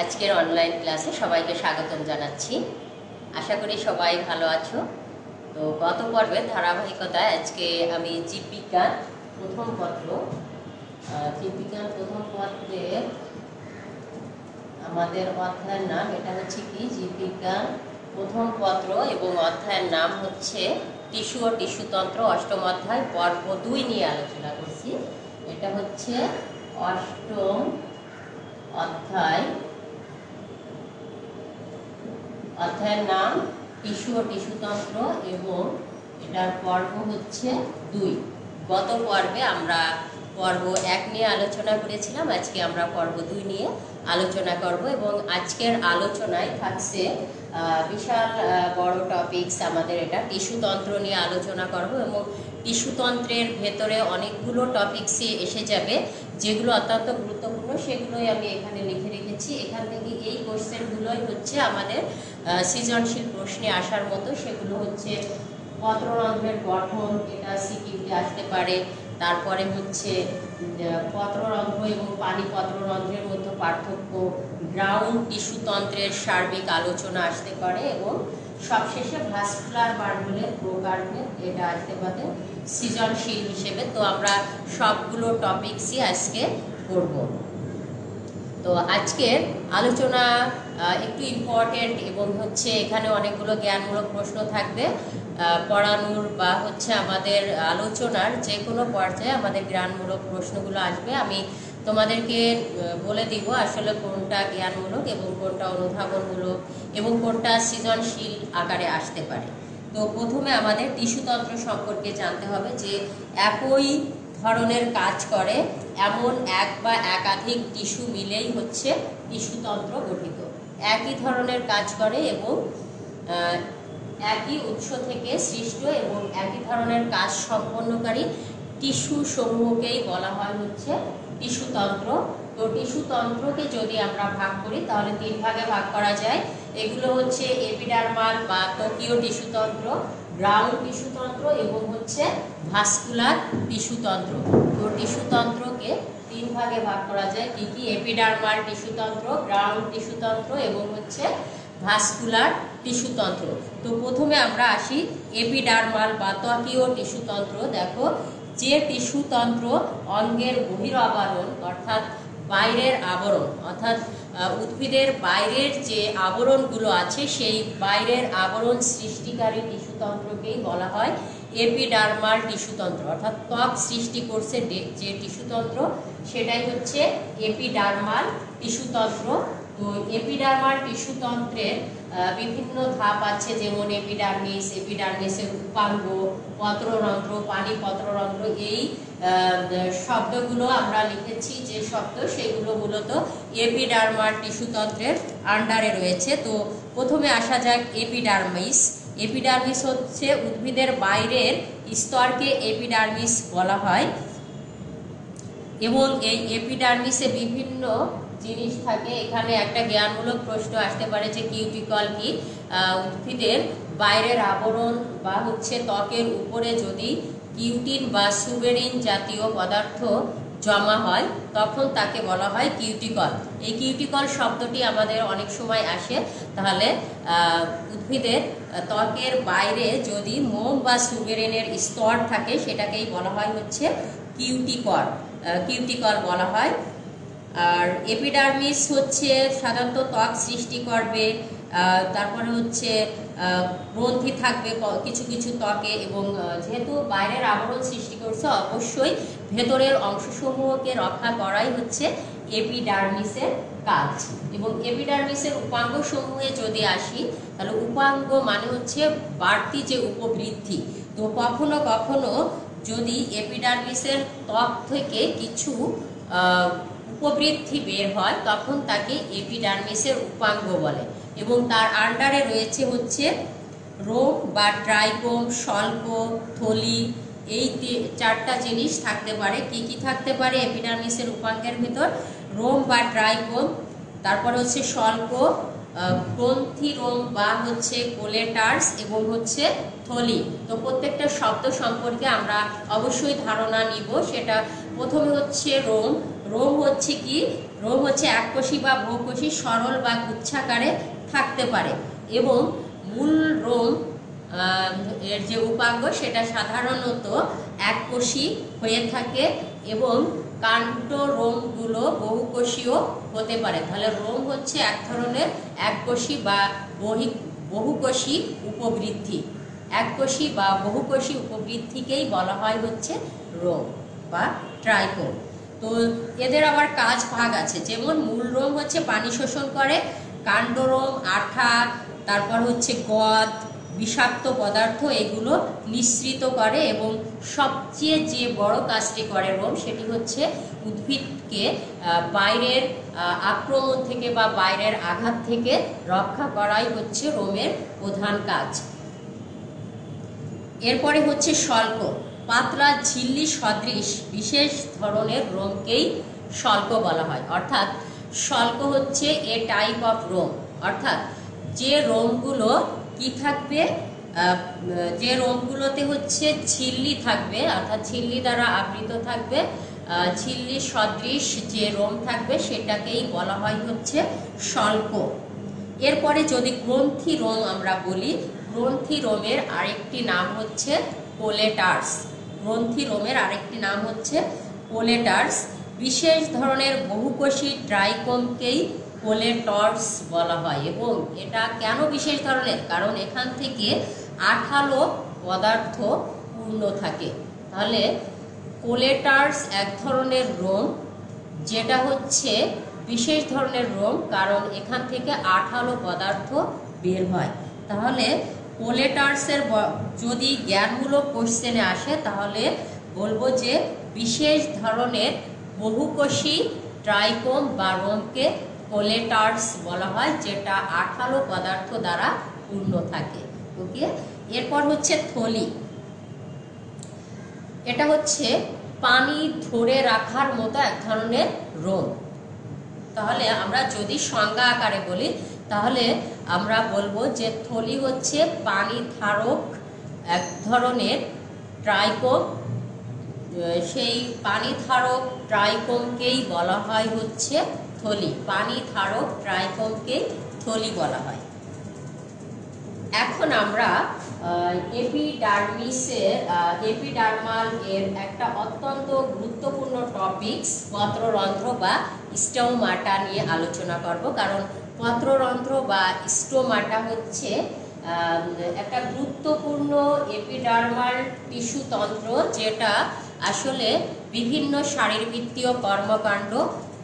আজকের অনলাইন ক্লাসে সবাইকে স্বাগতম জানাচ্ছি। আশা করি সবাই ভালো আছো। তো গত পর্বের ধারাবাহিকতায় আজকে আমি জীববিজ্ঞান প্রথম পত্রে আমাদের অধ্যায়ের নাম এটা হচ্ছে কি জীববিজ্ঞান প্রথম পত্র এবং অধ্যায়ের নাম হচ্ছে টিস্যু ও টিস্যুতন্ত্র অষ্টম অধ্যায় পর্ব 2 নিয়ে আলোচনা করছি। এটা হচ্ছে অষ্টম অধ্যায়, অধ্যায়ের নাম টিস্যু ও টিস্যুতন্ত্র এবং এটার পর্ব হচ্ছে 2। গত পর্বে আমরা পর্ব 1 নিয়ে আলোচনা করেছিলাম, আজকে আমরা পর্ব 2 নিয়ে আলোচনা করব এবং আজকের আলোচনায় থাকছে বিশাল বড় টপিকস। আমাদের এটা টিস্যুতন্ত্র নিয়ে আলোচনা করব এবং টিস্যুতন্ত্রের ভেতরে অনেকগুলো টপিকসই এসে যাবে যেগুলো অত্যন্ত গুরুত্বপূর্ণ, সেগুলোই আমি এখানে লিখে রেখেছি। এখান থেকে এই কোশ্চেনগুলোই হচ্ছে আমাদের সৃজনশীল প্রশ্নে আসার মতো। সেগুলো হচ্ছে পত্ররন্ধ্রের গঠন, এটা সিকিউতে আসতে পারে। তারপরে হচ্ছে পত্ররন্ধ্র এবং পানি পত্ররন্ধ্রের মধ্যে পার্থক্য, গ্রাউন্ড টিস্যুতন্ত্রের সার্বিক আলোচনা আসতে পারে এবং সবশেষে ভাস্কুলার বান্ডলের প্রকারভেদ, এটা আসতে পারে সৃজনশীল হিসেবে। তো আমরা সবগুলো টপিকসই আজকে করব। তো আজকের আলোচনা একটু ইম্পর্টেন্ট এবং হচ্ছে এখানে অনেকগুলো জ্ঞানমূলক প্রশ্ন থাকবে। পড়ানোর বা হচ্ছে আমাদের আলোচনার যে কোনো পর্যায়ে আমাদের জ্ঞানমূলক প্রশ্নগুলো আসবে। আমি তোমাদেরকে বলে দিব আসলে কোনটা জ্ঞানমূলক এবং কোনটা অনুধাবনমূলক এবং কোনটা সৃজনশীল আকারে আসতে পারে। তো প্রথমে আমাদের টিস্যুতন্ত্র সম্পর্কে জানতে হবে যে একই ধরনের কাজ করে এমন এক বা একাধিক টিস্যু মিলেই হচ্ছে টিস্যুতন্ত্র গঠিত। একই ধরনের কাজ করে এবং একই উৎস থেকে সৃষ্ট এবং একই ধরনের কাজ সম্পন্নকারী টিস্যু সমূহকেই বলা হয় হচ্ছে টিস্যুতন্ত্র। তো টিস্যুতন্ত্রকে যদি আমরা ভাগ করি তাহলে 3 ভাগে ভাগ করা যায়। এগুলো হচ্ছে এপিডার্মাল বা ত্বকীয় টিস্যুতন্ত্র, গ্রাউন্ড টিস্যুতন্ত্র এবং হচ্ছে ভাস্কুলার টিস্যুতন্ত্র। তো টিস্যুতন্ত্রকে 3 ভাগে ভাগ করা যায়। কি কি? এপিডার্মাল টিস্যুতন্ত্র, গ্রাউন্ড টিস্যুতন্ত্র এবং হচ্ছে ভাস্কুলার টিস্যুতন্ত্র। তো প্রথমে আমরা আসি এপিডার্মাল বা ত্বকীয় টিস্যুতন্ত্র। দেখো, যে টিস্যুতন্ত্র অঙ্গের বহিরাবরণ অর্থাৎ বাইরের আবরণ, অর্থাৎ উদ্ভিদের বাইরের যে আবরণগুলো আছে সেই বাইরের আবরণ সৃষ্টিকারী টিস্যুতন্ত্রকেই বলা হয় এপিডার্মাল টিস্যুতন্ত্র। অর্থাৎ ত্বক সৃষ্টি করছে যে টিস্যুতন্ত্র সেটাই হচ্ছে এপিডার্মাল টিস্যুতন্ত্র। তো এপিডার্মাল টিস্যুতন্ত্রের বিভিন্ন ধাপ আছে, যেমন এপিডার্মিস, এপিডার্মিসের উপাঙ্গ, পত্ররন্ধ্র, পানি পত্ররন্ধ্র। এই শব্দগুলো আমরা লিখেছি যে শব্দ, সেগুলো মূলত এপিডার্মাল টিস্যুতন্ত্রের আন্ডারে রয়েছে। তো প্রথমে আসা যাক এপিডার্মিস। এপিডার্মিস হচ্ছে উদ্ভিদের বাইরের স্তরকে এপিডার্মিস বলা হয় এবং এই এপিডার্মিসে বিভিন্ন জিনিস থাকে। এখানে একটা জ্ঞানমূলক প্রশ্ন আসতে পারে যে কিউটিকল কি? উদ্ভিদের বাইরের আবরণ বা হচ্ছে ত্বকের উপরে যদি কিউটিন বা সুবেরিন জাতীয় পদার্থ জমা হয় তখন তাকে বলা হয় কিউটিকল। এই কিউটিকল শব্দটি আমাদের অনেক সময় আসে। তাহলে উদ্ভিদের ত্বকের বাইরে যদি মোম বা সুবেরিনের স্তর থাকে সেটাকেই বলা হয় হচ্ছে কিউটিকল বলা হয়। আর এপিডার্মিস হচ্ছে সাধারণত ত্বক সৃষ্টি করবে, তারপরে হচ্ছে গ্রন্থি থাকবে কিছু কিছু ত্বকে এবং যেহেতু বাইরের আবরণ সৃষ্টি করছে অবশ্যই ভেতরের অংশসমূহকে রক্ষা করাই হচ্ছে এপিডার্মিসের কাজ। এবং এপিডার্মিসের উপাঙ্গ সমূহে যদি আসি তাহলে উপাঙ্গ মানে হচ্ছে বাড়তি যে উপবৃদ্ধি। তো কখনো কখনো যদি এপিডার্মিসের ত্বক থেকে কিছু উপবৃদ্ধি বের হয় তখন তাকে এপিডার্মিসের উপাঙ্গ বলে এবং তার আন্ডারে রয়েছে হচ্ছে রোম বা ট্রাইকোম, শল্ক, থলি। এই 4টা জিনিস থাকতে পারে। কি কি থাকতে পারে এপিডার্মিসের উপাঙ্গের ভিতর? রোম বা ট্রাইকোম, তারপরে হচ্ছে শল্ক, গ্রন্থিরোম বা হচ্ছে কোলেটার্স এবং হচ্ছে থলি। তো প্রত্যেকটা শব্দ সম্পর্কে আমরা অবশ্যই ধারণা নিব, সেটা প্রথমে হচ্ছে রোম। রোম হচ্ছে কি? রোম হচ্ছে এককোষী বা বহুকোষী, সরল বা গুচ্ছাকারে থাকতে পারে এবং মূল রোম এর যে উপাঙ্গ সেটা সাধারণত এককোষী হয়ে থাকে এবং কাণ্ড রোমগুলো বহুকোষীয় হতে পারে। তাহলে রোম হচ্ছে এক ধরনের এককোষী বা বহুকোষী উপবৃদ্ধি। এককোষী বা বহুকোষী উপবৃদ্ধিকেই বলা হয় হচ্ছে রোম বা ট্রাইকোম। তো এদের আবার কাজ ভাগ আছে, যেমন মূল রোম হচ্ছে পানি শোষণ করে, কাণ্ডরোম আঠা, তারপর হচ্ছে গদ, বিষাক্ত পদার্থ এগুলো নিঃসৃত করে এবং সবচেয়ে যে বড় কাজটি করে রোম সেটি হচ্ছে উদ্ভিদকে বাইরের আক্রমণ থেকে বা বাইরের আঘাত থেকে রক্ষা করাই হচ্ছে রোমের প্রধান কাজ। এরপরে হচ্ছে শল্ক। পাতলা ঝিল্লি সদৃশ বিশেষ ধরনের রোমকেই শল্ক বলা হয়। অর্থাৎ শল্ক হচ্ছে এ টাইপ অফ রোম, অর্থাৎ যে রোমগুলো কি থাকবে, যে রোমগুলোতে হচ্ছে ঝিল্লি থাকবে, অর্থাৎ ঝিল্লি দ্বারা আবৃত থাকবে, ঝিল্লি সদৃশ যে রোম থাকবে সেটাকেই বলা হয় হচ্ছে শল্ক। এরপরে যদি গ্রন্থি রোম আমরা বলি, গ্রন্থি রোমের আরেকটি নাম হচ্ছে কোলেটার্স। গ্রন্থি রোমের আরেকটি নাম হচ্ছে কোলেটার্স। বিশেষ ধরনের বহুকোষী ট্রাইকোমকেই কোলেটর্স বলা হয় এবং এটা কেন বিশেষ ধরনের? কারণ এখান থেকে আঠালো পদার্থ পূর্ণ থাকে। তাহলে কোলেটার্স এক ধরনের রোম, যেটা হচ্ছে বিশেষ ধরনের রোম কারণ এখান থেকে আঠালো পদার্থ বের হয়। তাহলে কোলেটার্সের যদি জ্ঞানমূলক কোশ্চেনে আসে তাহলে বলবো যে বিশেষ ধরনের বহুকোষী ট্রাইকোম বা রোমকে কোলেটার্স বলা হয়, যেটা আঠালো পদার্থ দ্বারা পূর্ণ থাকে। ওকে, এরপর হচ্ছে থলি। এটা হচ্ছে পানি ধরে রাখার মতো এক ধরনের রোম। তাহলে আমরা যদি সংজ্ঞা আকারে বলি তাহলে আমরা বলবো যে থলি হচ্ছে পানি ধারক এক ধরনের ট্রাইকোম। সেই পানি ধারক ট্রাইকোমকেই বলা হয় হচ্ছে থলি। পানি ধারক ট্রাইকোমকেই থলি বলা হয়। এখন আমরা এপিডার্মাল এর একটা অত্যন্ত গুরুত্বপূর্ণ টপিকস পত্ররন্ধ্র বা স্টোমাটা নিয়ে আলোচনা করব, কারণ পত্ররন্ধ্র বা স্টোমাটা হচ্ছে একটা গুরুত্বপূর্ণ এপিডার্মাল টিস্যু তন্ত্র, যেটা আসলে বিভিন্ন শারীরবৃত্তীয় কর্মকাণ্ড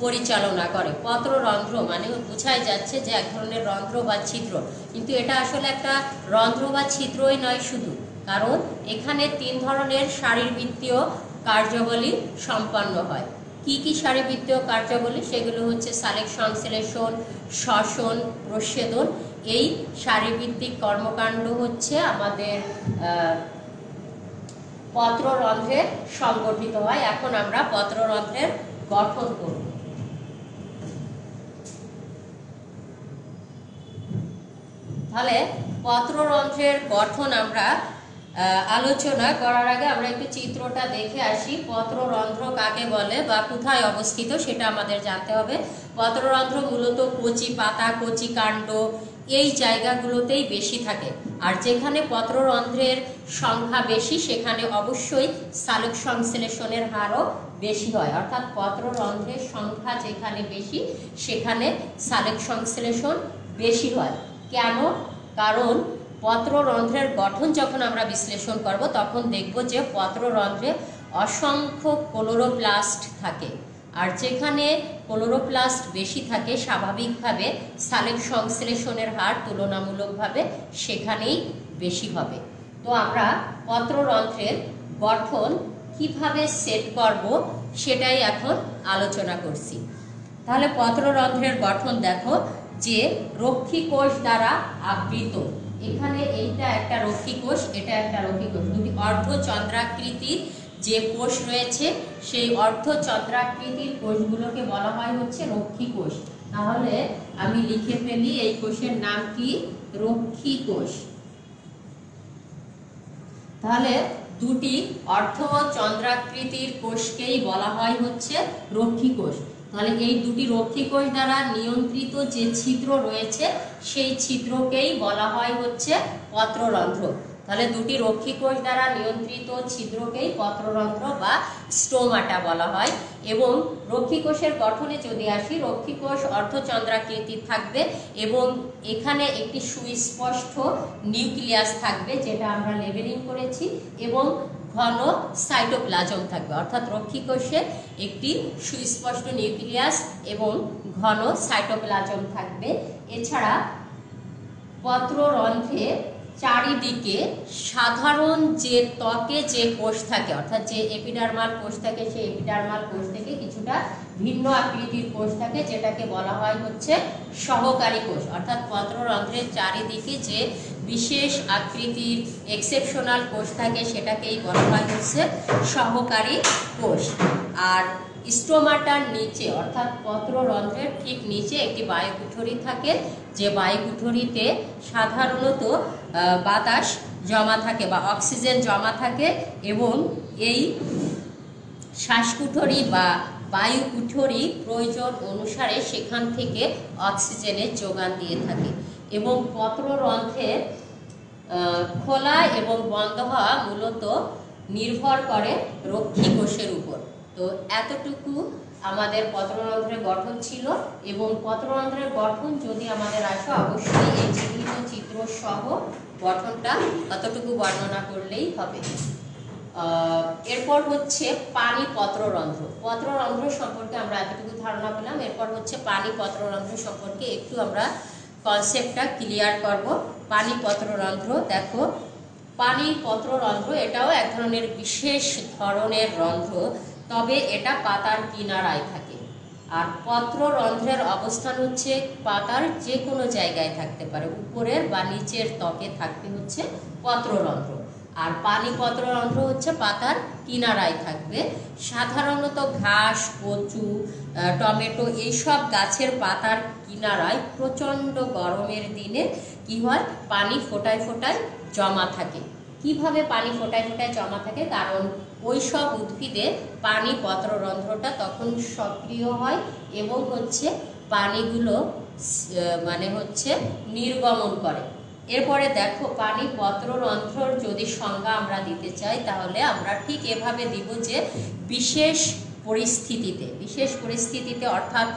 পরিচালনা করে। পত্ররন্ধ্র মানে বোঝাই যাচ্ছে যে এক ধরনের রন্ধ্র বা ছিদ্র, কিন্তু এটা আসলে একটা রন্ধ্র বা ছিদ্রই নয় শুধু, কারণ এখানে 3 ধরনের শারীরবৃত্তীয় কার্যাবলী সম্পন্ন হয়। কি কি শারীরবৃত্তীয় কার্যাবলী? সেগুলো হচ্ছে সালেক সংশ্লেষণ, শ্বসন, প্রচ্ছেদন। এই শারীরবৃত্তিক কর্মকাণ্ড হচ্ছে আমাদের পত্ররন্ধ্রে সংগঠিত হয়। এখন আমরা পত্ররন্ধ্রের গঠন করব। তাহলে পত্ররন্ধ্রের গঠন আমরা আলোচনা করার আগে আমরা একটু চিত্রটা দেখে আসি। পত্ররন্ধ্র কাকে বলে বা কোথায় অবস্থিত সেটা আমাদের জানতে হবে। পত্ররন্ধ্র মূলত কচি পাতা, কচি কাণ্ড এই জায়গাগুলোতেই বেশি থাকে। আর যেখানে পত্ররন্ধ্রের সংখ্যা বেশি সেখানে অবশ্যই সালোক সংশ্লেষণের হারও বেশি হয়। অর্থাৎ পত্ররন্ধ্রের সংখ্যা যেখানে বেশি সেখানে সালোক সংশ্লেষণ বেশি হয়। কেন? কারণ পত্ররন্ধ্রের গঠন যখন আমরা বিশ্লেষণ করব তখন দেখব যে পত্ররন্ধ্রে অসংখ্য ক্লোরোপ্লাস্ট থাকে, আর যেখানে ক্লোরোপ্লাস্ট বেশি থাকে স্বাভাবিকভাবে সালোক সংশ্লেষণের হার তুলনামূলকভাবে সেখানেই বেশি হবে। তো আমরা পত্ররন্ধ্রের গঠন কিভাবে সেট করব সেটাই এখন আলোচনা করছি। তাহলে পত্ররন্ধ্রের গঠন দেখো যে রক্ষী কোষ দ্বারা আবৃত। এখানে এইটা একটা রক্ষী কোষ, এটা একটা রক্ষী কোষ। দুটি অর্ধচন্দ্রাকৃতির যে কোষ রয়েছে সেই অর্ধচন্দ্রাকৃতির কোষগুলোকে বলা হয় হচ্ছে রক্ষী কোষ। তাহলে আমি লিখে ফেলি এই কোষের নাম কি? রক্ষী কোষ। তাহলে দুটি অর্ধ চন্দ্রাকৃতির কোষকেই বলা হয় হচ্ছে রক্ষী কোষ। তাহলে এই দুটি রক্ষী কোষ দ্বারা নিয়ন্ত্রিত যে ছিদ্র রয়েছে সেই ছিদ্রকেই বলা হয় হচ্ছে পত্ররন্ধ্র। তাহলে দুটি রক্ষী কোষ দ্বারা নিয়ন্ত্রিত ছিদ্রকেই পত্ররন্ধ্র বা স্টোমাটা বলা হয়। এবং রক্ষী কোষের গঠনে যদি আসি, রক্ষী কোষ অর্ধচন্দ্রাকৃতি থাকবে এবং এখানে একটি সুস্পষ্ট নিউক্লিয়াস থাকবে, যেটা আমরা লেবেলিং করেছি, এবং ঘন সাইটোপ্লাজম থাকবে। অর্থাৎ রক্ষী কোষে একটি সুস্পষ্ট নিউক্লিয়াস এবং ঘন সাইটোপ্লাজম থাকবে। এছাড়া পত্ররন্ধ্রে চারিদিকে সাধারণ যে ত্বকে যে কোষ থাকে, অর্থাৎ যে এপিডার্মাল কোষ থাকে, সেই এপিডার্মাল কোষ থেকে কিছুটা ভিন্ন আকৃতির কোষ থাকে, যেটাকে বলা হয় হচ্ছে সহকারী কোষ। অর্থাৎ পত্ররন্ধ্রের চারিদিকে যে বিশেষ আকৃতির এক্সেপশনাল কোষ থাকে সেটাকেই বলা হয় হচ্ছে সহকারী কোষ। আর স্টোমাটার নিচে অর্থাৎ পত্ররন্ধ্রের ঠিক নিচে একটি বায়ুকুঠরি থাকে, যে বায়ুকুঠরিতে সাধারণত বাতাস জমা থাকে বা অক্সিজেন জমা থাকে, এবং এই শ্বাসকুঠরি বা বায়ুকুঠরি প্রয়োজন অনুসারে সেখান থেকে অক্সিজেনের যোগান দিয়ে থাকে। এবং পত্ররন্ধ্রের খোলা এবং বন্ধ হওয়া মূলত নির্ভর করে রক্ষী কোষের উপর। তো এতটুকু আমাদের পত্ররন্ধ্রের গঠন ছিল। এবং পত্ররন্ধ্রের গঠন যদি আমাদের আসে, অবশ্যই এই চিহ্নিত চিত্র সহ গঠনটা ততটুকু বর্ণনা করলেই হবে। এরপর হচ্ছে পানি পত্ররন্ধ্র। পত্ররন্ধ্র সম্পর্কে আমরা এতটুকু ধারণা পেলাম। এরপর হচ্ছে পানি পত্ররন্ধ্র সম্পর্কে একটু আমরা কনসেপ্টটা ক্লিয়ার করব। পানি পত্ররন্ধ্র, দেখো পানি পত্ররন্ধ্র এটাও এক ধরনের বিশেষ ধরনের রন্ধ্র, তবে এটা পাতার কিনারায় থাকে। আর পত্ররন্ধ্রের অবস্থান হচ্ছে পাতার যে কোনো জায়গায় থাকতে পারে, উপরের বা নিচের ত্বকে থাকতে হচ্ছে পত্ররন্ধ্র। আর পানি পত্ররন্ধ্র হচ্ছে পাতার কিনারায় থাকবে। সাধারণত ঘাস, কচু, টমেটো এইসব গাছের পাতার কিনারায় প্রচণ্ড গরমের দিনে কি হয়, পানি ফোটায় ফোটায় জমা থাকে। কিভাবে পানি ফোটায় ফোটায় জমা থাকে? কারণ ওই সব উদ্ভিদে পানি পত্ররন্ধ্রটা তখন সক্রিয় হয় এবং হচ্ছে পানিগুলো মানে হচ্ছে নির্গমন করে। এরপরে দেখো পানি পত্ররন্ধ্রর যদি সংজ্ঞা আমরা দিতে চাই, তাহলে আমরা ঠিক এভাবে দিব যে বিশেষ পরিস্থিতিতে অর্থাৎ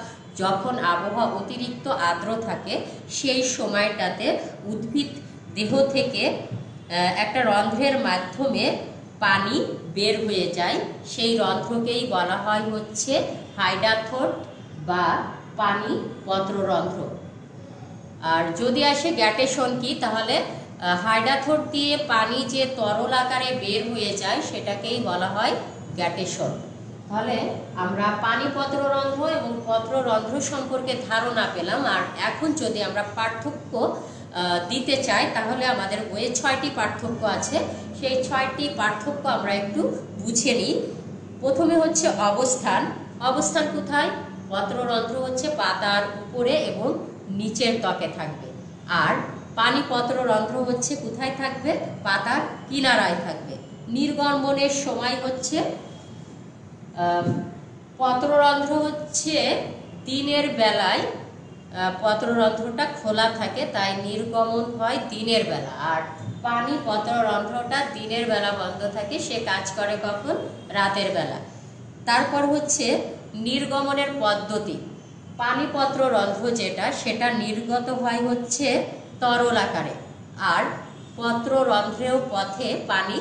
যখন আবহাওয়া অতিরিক্ত আর্দ্র থাকে সেই সময়টাতে উদ্ভিদ দেহ থেকে একটা রন্ধ্রের মাধ্যমে পানি বের হয়ে যায়, সেই রন্ধ্রকেই বলা হয় হচ্ছে হাইডাথোট বা পানি পত্ররন্ধ্র। আর যদি আসে গ্যাটেশন কি, তাহলে হাইডাথোট দিয়ে পানি যে তরল আকারে বের হয়ে যায় সেটাকেই বলা হয় গ্যাটেশন। তাহলে আমরা পানি পত্ররন্ধ্র এবং পত্ররন্ধ্র সম্পর্কে ধারণা পেলাম। আর এখন যদি আমরা পার্থক্য দিতে চাই, তাহলে আমাদের বইয়ে 6টি পার্থক্য আছে। সেই 6টি পার্থক্য আমরা একটু বুঝে নিই। প্রথমে হচ্ছে অবস্থান কোথায়? পত্ররন্ধ্র হচ্ছে পাতার উপরে এবং নিচের ত্বকে থাকবে। আর পানি পত্ররন্ধ্র হচ্ছে কোথায় থাকবে? পাতার কিনারায় থাকবে। নির্গমনের সময় হচ্ছে পত্ররন্ধ্র হচ্ছে দিনের বেলায় পত্ররন্ধ্রটা খোলা থাকে, তাই নির্গমন হয় দিনের বেলা। আর পানি পত্ররন্ধ্রটা দিনের বেলা বন্ধ থাকে, সে কাজ করে কখন? রাতের বেলা। তারপর হচ্ছে নির্গমনের পদ্ধতি। পানি পত্ররন্ধ্র যেটা, সেটা নির্গত হয় হচ্ছে তরল আকারে, আর পত্ররন্ধ্রেও পথে পানি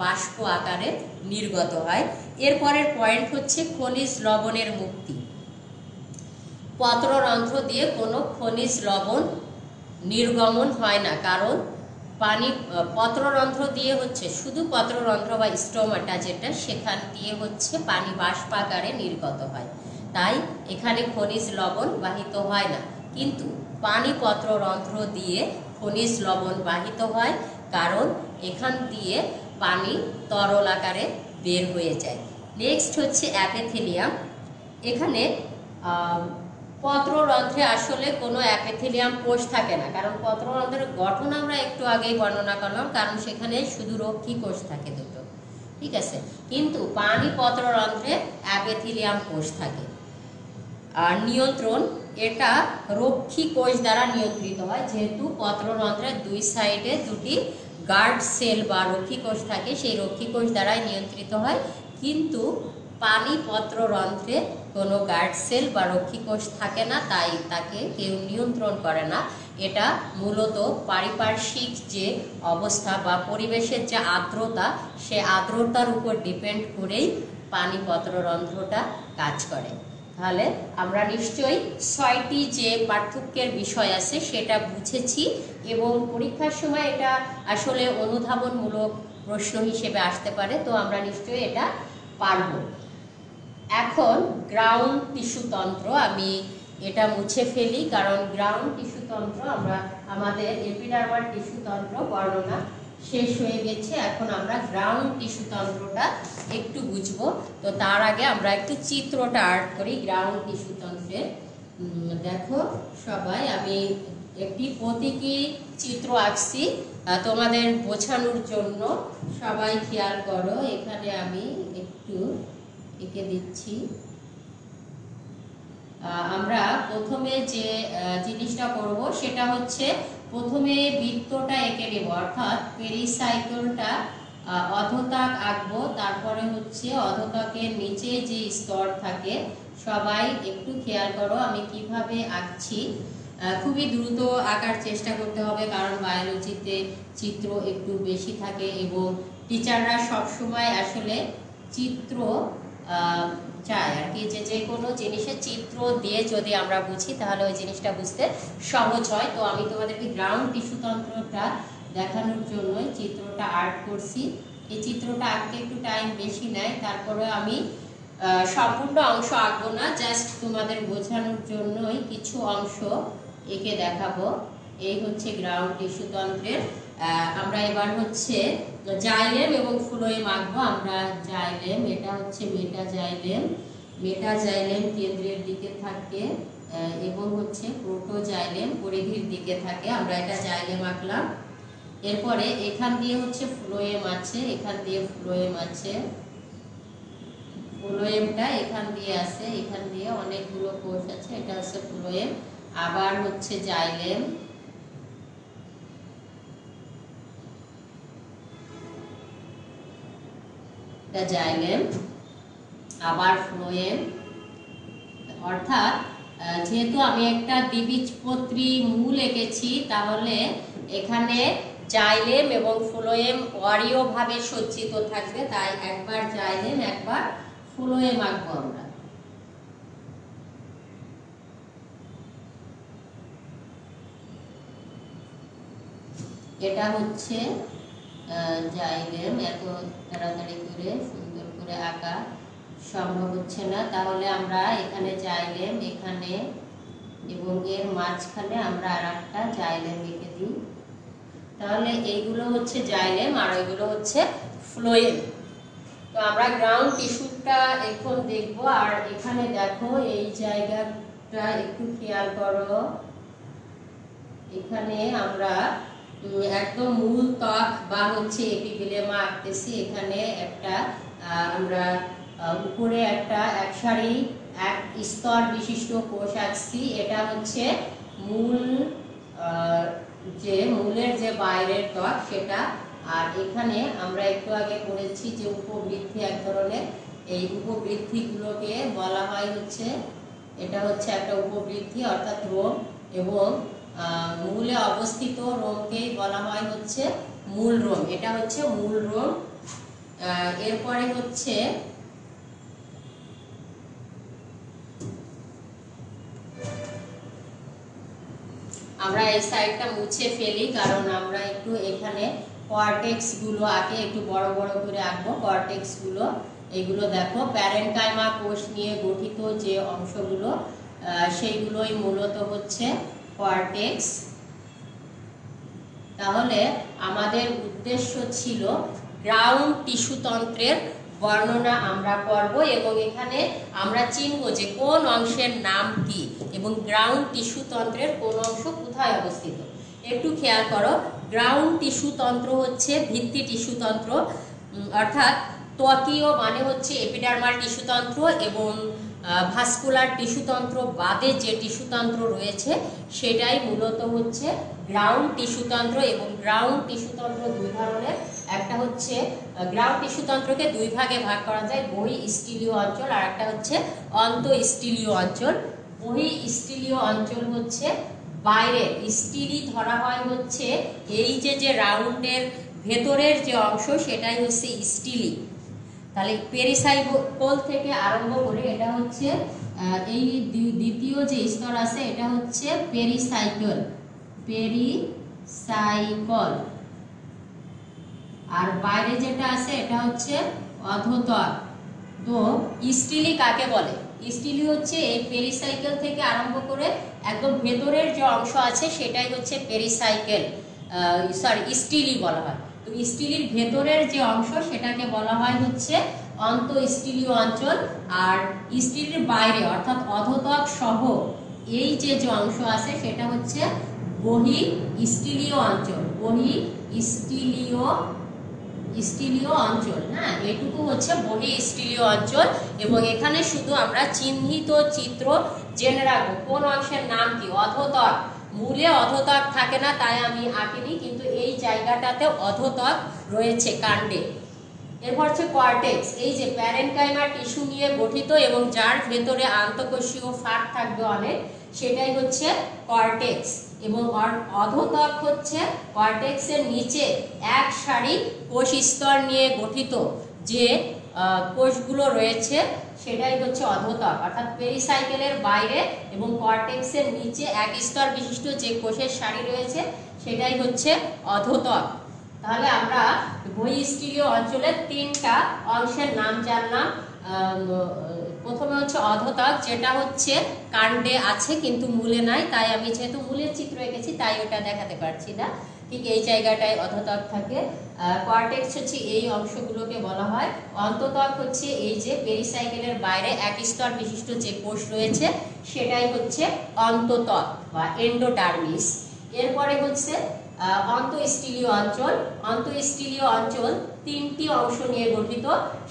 বাষ্প আকারে নির্গত হয়। এরপরের পয়েন্ট হচ্ছে খনিজ লবণের মুক্তি। পত্ররন্ধ্র দিয়ে কোনো খনিজ লবণ নির্গমন হয় না, কারণ পানি পত্ররন্ধ্র দিয়ে হচ্ছে শুধু পত্ররন্ধ্র বা স্টোমাটা যেটা, সেখান দিয়ে হচ্ছে পানি বাষ্প আকারে নির্গত হয়, তাই এখানে খনিজ লবণ বাহিত হয় না। কিন্তু পানি পত্ররন্ধ্র দিয়ে খনিজ লবণ বাহিত হয়, কারণ এখান দিয়ে পানি তরল আকারে বের হয়ে যায়। নেক্সট হচ্ছে অ্যাপিথেলিয়াম। এখানে পত্ররন্ধ্রে আসলে কোনো অ্যাপিথেলিয়াম কোষ থাকে না, কারণ পত্ররন্ধ্রের গঠন আমরা একটু আগেই বর্ণনা করলাম, কারণ সেখানে শুধু রক্ষী কোষ থাকে দুটো। ঠিক আছে। কিন্তু পানিপত্ররন্ধ্রে অ্যাপেথিলিয়াম কোষ থাকে। আর নিয়ন্ত্রণ, এটা রক্ষী কোষ দ্বারা নিয়ন্ত্রিত হয়। যেহেতু পত্ররন্ধ্রের দুই সাইডে দুটি গার্ড সেল বা রক্ষী কোষ থাকে, সেই রক্ষী কোষ দ্বারাই নিয়ন্ত্রিত হয়। কিন্তু পানিপত্ররন্ধ্রে কোনো গার্ড সেল বা রক্ষী কোষ থাকে না, তাই তাকে কেউ নিয়ন্ত্রণ করে না। এটা মূলত পারিপার্শ্বিক যে অবস্থা বা পরিবেশের যে আর্দ্রতা, সে আর্দ্রতার উপর ডিপেন্ড করেই পানিপত্ররন্ধ্রটা কাজ করে। তাহলে আমরা নিশ্চয়ই 6টি যে পার্থক্যের বিষয় আছে সেটা বুঝেছি, এবং পরীক্ষার সময় এটা আসলে অনুধাবনমূলক প্রশ্ন হিসেবে আসতে পারে, তো আমরা নিশ্চয়ই এটা পারব। এখন গ্রাউন্ড টিস্যুতন্ত্র, আমি এটা মুছে ফেলি, কারণ গ্রাউন্ড টিস্যুতন্ত্র আমরা আমাদের এপিডার্মাল টিস্যুতন্ত্র বর্ণনা শেষ হয়ে গেছে। এখন আমরা গ্রাউন্ড টিস্যুতন্ত্রটা একটু বুঝবো। তো তার আগে আমরা একটু চিত্রটা আর্ট করি গ্রাউন্ড টিস্যুতন্ত্রের। দেখো সবাই, আমি একটি প্রতীকী চিত্র আঁকছি তোমাদের বোঝানোর জন্য। সবাই খেয়াল করো, এখানে আমি একটু এঁকে দিচ্ছি। আমরা প্রথমে যে জিনিসটা করব সেটা হচ্ছে, প্রথমে বৃত্তটা এঁকে নেব, অর্থাৎ পেরিসাইকেলটা অধোতাক আঁকবো। তারপরে হচ্ছে অধোতাকের নিচে যে স্তর থাকে, সবাই একটু খেয়াল করো আমি কিভাবে আঁকছি। খুবই দ্রুত আঁকার চেষ্টা করতে হবে, কারণ বায়োলজিতে চিত্র একটু বেশি থাকে এবং টিচাররা সবসময় আসলে চিত্র চায় আর কি, যে কোনো জিনিসের চিত্র দিয়ে যদি আমরা বুঝি তাহলে ওই জিনিসটা বুঝতে সহজ হয়। তো আমি তোমাদেরকে গ্রাউন্ড টিস্যুতন্ত্রটা দেখানোর জন্যই চিত্রটা আর্ট করছি। এই চিত্রটা আঁকতে একটু টাইম বেশি নেয়, তারপরে আমি সম্পূর্ণ অংশ আঁকবো না, জাস্ট তোমাদের বোঝানোর জন্যই কিছু অংশ এঁকে দেখাবো। এই হচ্ছে গ্রাউন্ড টিস্যুতন্ত্রের। আমরা এবার হচ্ছে জাইলেম এবং ফ্লোয়েম আঁকবো। আমরা জাইলেম, এটা হচ্ছে মেটাজাইলেম। মেটাজাইলেম কেন্দ্রের দিকে থাকে এবং হচ্ছে প্রোটোজাইলেম পরিধির দিকে থাকে। আমরা এটা জাইলেম আঁকলাম। এরপরে এখান দিয়ে হচ্ছে ফ্লোয়েম আছে, এখান দিয়ে ফ্লোয়েম আছে। ফ্লোয়েমটা এখান দিয়ে আছে, এখান দিয়ে অনেকগুলো কোষ আছে, এটা হচ্ছে ফ্লোয়েম। আবার হচ্ছে জাইলেম, জাইলেম আবার ফ্লোয়েম। অর্থাৎ যেহেতু আমি একটা দ্বিবীজপত্রী মূল এঁকেছি, তাহলে এখানে জাইলেম এবং ফ্লোয়েম অরীয়ভাবে সজ্জিত থাকবে, তাই একবার জাইলেম একবার ফ্লোয়েম আঁকবো আমরা। এটা হচ্ছে জাইলেম। এত তাড়াতাড়ি করে সুন্দর করে আঁকা সম্ভব হচ্ছে না, তাহলে আমরা এখানে জাইলেম, এখানে এবং এর মাঝখানে আমরা আর একটা জাইলেম এঁকে দিই। তাহলে এইগুলো হচ্ছে জাইলেম আর এগুলো হচ্ছে ফ্লোয়েম। তো আমরা গ্রাউন্ড টিস্যুটা এখন দেখব। আর এখানে দেখো এই জায়গাটা একটু খেয়াল করো, এখানে আমরা একদম মূল ত্বক বা হচ্ছে এপিথেলিয়াম আঁকতেছি। এখানে একটা আমরা উপরে একটা এক সারি এক স্তর বিশিষ্ট কোষ আঁকছি। এটা হচ্ছে মূল, যে মূলের যে বাইরের ত্বক সেটা। আর এখানে আমরা একটু আগে পড়েছি যে উপবৃদ্ধি এক ধরনের, এই উপবৃদ্ধিগুলোকে বলা হয় হচ্ছে, এটা হচ্ছে একটা উপবৃদ্ধি অর্থাৎ রোম, এবং মূলে অবস্থিত রোমকেই বলা হয় হচ্ছে মূল রোম। এটা হচ্ছে মূল রোম। এরপরে হচ্ছে আমরা এই সাইডটা মুছে ফেলি, কারণ আমরা একটু এখানে কর্টেক্স গুলো আগে একটু বড় বড় করে আঁকবো। কর্টেক্স গুলো এগুলো দেখো প্যারেনকাইমা কোষ নিয়ে গঠিত যে অংশগুলো, সেইগুলোই মূলত হচ্ছে কর্টেক্স। তাহলে আমাদের উদ্দেশ্য ছিল গ্রাউন্ড টিস্যুতন্ত্রের বর্ণনা আমরা করব, এবং এখানে আমরা চিনব যে কোন অংশের নাম কি এবং গ্রাউন্ড টিস্যুতন্ত্রের কোন অংশ কোথায় অবস্থিত। একটু খেয়াল করো, গ্রাউন্ড টিস্যুতন্ত্র হচ্ছে ভিত্তি টিস্যুতন্ত্র, অর্থাৎ ত্বকীয় মানে হচ্ছে এপিডার্মাল টিস্যুতন্ত্র এবং ভাস্কুলার টিস্যুতন্ত্র বাদে যে টিস্যুতন্ত্র রয়েছে সেটাই মূলত হচ্ছে গ্রাউন্ড টিস্যুতন্ত্র। এবং গ্রাউন্ড টিস্যুতন্ত্র দুই ধরনের, একটা হচ্ছে গ্রাউন্ড টিস্যুতন্ত্রকে দুই ভাগে ভাগ করা যায়, বহিঃস্থলীয় অঞ্চল আর একটা হচ্ছে অন্তঃস্থলীয় অঞ্চল। বহিঃস্থলীয় অঞ্চল হচ্ছে বাইরে, স্টিলি ধরা হয় হচ্ছে এই যে রাউন্ডের ভেতরের যে অংশ সেটাই হচ্ছে স্টিলি। তাহলে পেরিসাইকল থেকে আরম্ভ করে এটা হচ্ছে এই দ্বিতীয় যে স্তর আছে এটা হচ্ছে পেরিসাইকেল, পেরিসাইকল। আর বাইরে যেটা আছে এটা হচ্ছে অধোত্বক। তো স্টিলি কাকে বলে? স্টিলি হচ্ছে এই পেরিসাইকেল থেকে আরম্ভ করে একদম ভেতরের যে অংশ আছে সেটাই হচ্ছে পেরিসাইকেল, স্টিলি বলা হয়। তো স্টিলির ভেতরের যে অংশ সেটাকে বলা হয় হচ্ছে অন্তঃস্থলীয় অঞ্চল। আর স্টিলির বাইরে অর্থাৎ অধোত্বক সহ এই যে অংশ আছে সেটা হচ্ছে বহিঃস্থলীয় অঞ্চল, বহিঃস্থলীয় অঞ্চল। হ্যাঁ, এটুকু হচ্ছে বহিঃস্থলীয় অঞ্চল। এবং এখানে শুধু আমরা চিহ্নিত চিত্র জেনে রাখবো কোন অংশের নাম কি। অধোত্বক, মূলে অধোত্বক থাকে না তাই আমি আঁকিনি, কিন্তু এই জায়গাটাতে অধোত্বক রয়েছে কাণ্ডে। এরপর হচ্ছে কর্টেক্স, এই যে প্যারেনকাইমা টিস্যু নিয়ে গঠিত এবং যার ভেতরে আন্তঃকোষীয় ফাঁক থাকবে অনেক, সেটাই হচ্ছে কর্টেক্স। এবং অধোত্বক হচ্ছে কর্টেক্সের নিচে এক সারি কোষ স্তর নিয়ে গঠিত যে কোষগুলো রয়েছে সেটাই হচ্ছে অধোত্বক। অর্থাৎ পেরিসাইকেলের বাইরে এবং কর্টেক্সের নিচে এক স্তর বিশিষ্ট যে কোষের সারি রয়েছে সেটাই হচ্ছে অধোত্বক। তাহলে আমরা বহিঃস্থলীয় অঞ্চলের তিনটা অংশের নাম জানলাম। প্রথমে হচ্ছে অধোত্বক, যেটা হচ্ছে কাণ্ডে আছে কিন্তু মূলে নাই, তাই আমি যেহেতু মূলের চিত্র এঁকেছি তাই ওটা দেখাতে পারছি না। ঠিক এই জায়গাটায় অধোত্বক থাকে। কর্টেক্স হচ্ছে এই অংশগুলোকে বলা হয়। অন্তঃত্বক হচ্ছে এই যে পেরিসাইকেলের বাইরে এক স্তর বিশিষ্ট যে কোষ রয়েছে সেটাই হচ্ছে অন্তঃত্বক বা এন্ডোডার্মিস। এরপরে হচ্ছে অন্তঃস্থলীয় অঞ্চল। অন্তঃস্থলীয় অঞ্চল তিনটি অংশ নিয়ে গঠিত,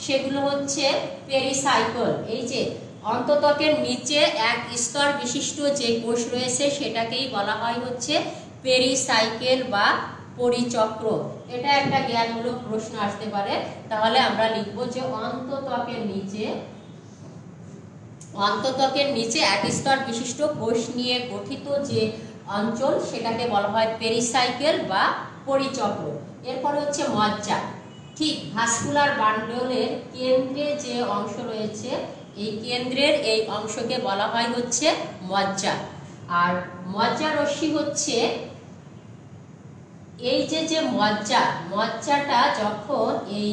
সেগুলো হচ্ছে পেরিসাইকেল, এই যে অন্তঃত্বকের নিচে এক স্তর বিশিষ্ট যে কোষ রয়েছে সেটাকেই বলা হয় হচ্ছে পেরিসাইকেল বা পরিচক্র। এটা একটা জ্ঞানমূলক প্রশ্ন আসতে পারে, তাহলে আমরা লিখব যে অন্তঃত্বকের নিচে এক স্তর বিশিষ্ট কোষ নিয়ে গঠিত যে অঞ্চল সেটাকে বলা হয় পেরিসাইকেল বা পরিচক্র। এরপরে হচ্ছে মজ্জা। ঠিক ভাস্কুলার বান্ডলের কেন্দ্রে যে অংশ রয়েছে এই কেন্দ্রের এই অংশকে বলা হয় হচ্ছে মজ্জা। আর মজ্জা রশ্মি হচ্ছে এই যে মজ্জাটা যখন এই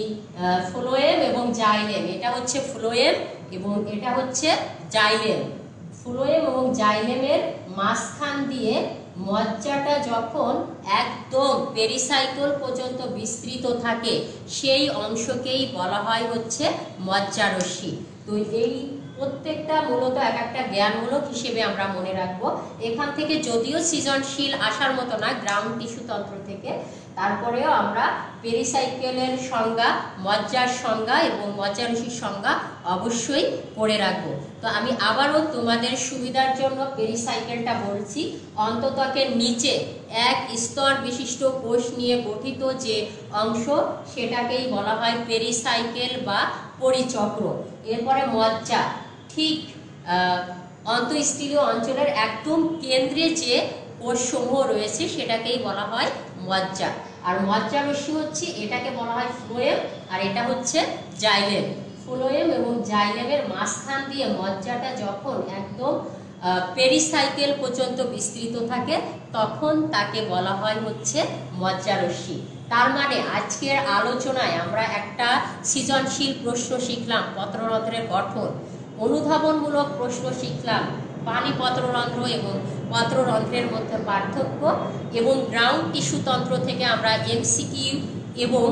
ফ্লোয়েম এবং জাইলেম, এটা হচ্ছে ফ্লোয়েম এবং এটা হচ্ছে জাইলেম, ফ্লোয়েম এবং জাইলেমের মাঝখান দিয়ে মজ্জাটা যখন একদম পেরিসাইকেল পর্যন্ত বিস্তৃত থাকে সেই অংশকেই বলা হয় হচ্ছে মজ্জারশ্মি। তো এই প্রত্যেকটা মূলত এক একটা জ্ঞানমূলক হিসেবে আমরা মনে রাখবো। এখান থেকে যদিও সৃজনশীল আসার মতো না গ্রাউন্ড টিস্যুতন্ত্র থেকে, তারপরেও আমরা পেরিসাইকেলের সংজ্ঞা, মজ্জার সংজ্ঞা এবং মজ্জারশ্মির সংজ্ঞা অবশ্যই পড়ে রাখবো। তো আমি আবারও তোমাদের সুবিধার জন্য পেরিসাইকেলটা বলছি। অন্তঃত্বকের নিচে এক স্তর বিশিষ্ট কোষ নিয়ে গঠিত যে অংশ সেটাকেই বলা হয় পেরিসাইকেল বা পরিচক্র। এরপরে মজ্জা, ঠিক অন্তঃস্থলীয় অঞ্চলের একদম কেন্দ্রে যে কোষসমূহ রয়েছে সেটাকেই বলা হয় মজ্জা। আর মজ্জারশ্মি হচ্ছে এটাকে বলা হয় ফ্লোয়েম আর এটা হচ্ছে জাইলেম। ফ্লোয়েম এবং জাইলেমের মাঝখান দিয়ে মজ্জাটা যখন একদম পেরিসাইকেল পর্যন্ত বিস্তৃত থাকে তখন তাকে বলা হয় হচ্ছে মজ্জারশ্মি। তার মানে আজকের আলোচনায় আমরা একটা সৃজনশীল প্রশ্ন শিখলাম, পত্ররন্ধ্রের গঠন, অনুধাবনমূলক প্রশ্ন শিখলাম, পানি পত্ররন্ধ্র এবং পত্ররন্ধ্রের মধ্যে পার্থক্য, এবং গ্রাউন্ড টিস্যুতন্ত্র থেকে আমরা এমসিকিউ এবং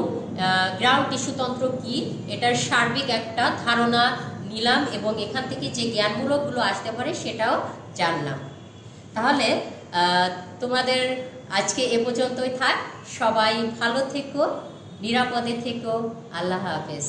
গ্রাউন্ড টিস্যুতন্ত্র কি এটার সার্বিক একটা ধারণা নিলাম এবং এখান থেকে যে জ্ঞানমূলকগুলো আসতে পারে সেটাও জানলাম। তাহলে তোমাদের আজকে এ পর্যন্তই থাক। সবাই ভালো থেকো, নিরাপদে থেকো। আল্লাহ হাফেজ।